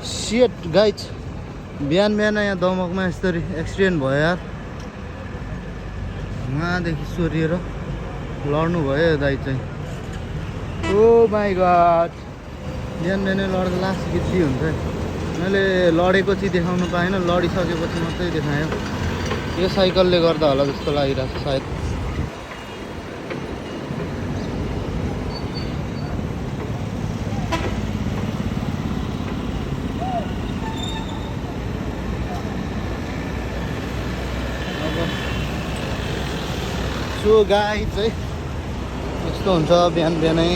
set guys बिहान बिहान यहाँ दमकमा यसरी एक्सिडेन्ट भयो यार वहाँदेखि सोरिएर लड्नु भयो यो दाइ चाहिँ ओ माई गॉड बिहान बिहानै लड्दा लास्ट बित्ती हुन्छ मैले लडेको चाहिँ देखाउनु पाएन लडिसकेपछि मात्रै देखायो यो साइकलले गर्दा होला जस्तो लागिरहेको छ सायद सो गाइज चाहिँ यस्तो हुन्छ बिहान बिहानै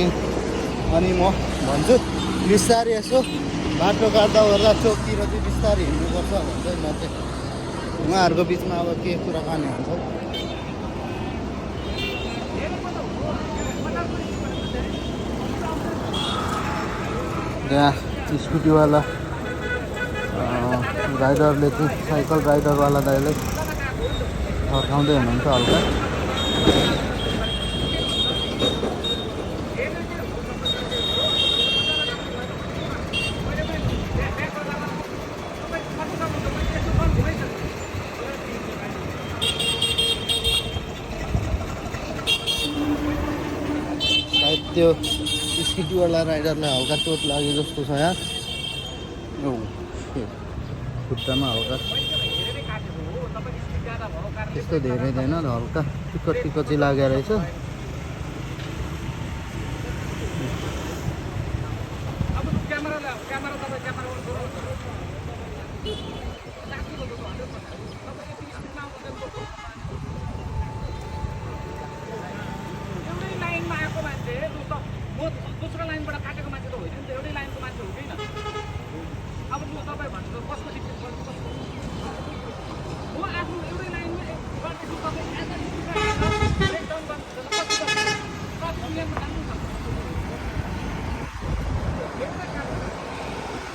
अनि म भन्छु बिस्तारै यसो बाटो काट्दा ओर्दा चोकतिर चाहिँ बिस्तारै हिँड्नुपर्छ भन्छ म चाहिँ उहाँहरूको बिचमा अब के कुराकानी हुन्छ त्यहाँ स्कुटीवाला राइडरले चाहिँ साइकल राइडरवाला दाइले थर्काउँदै हुनुहुन्छ हल्का त्यो स्कुटीवाला राइडरलाई हल्का चोट लाग्यो जस्तो छ यार खुट्टामा हल्का त्यस्तो धेरै छैन हल्का टिकट चाहिँ लागेको रहेछ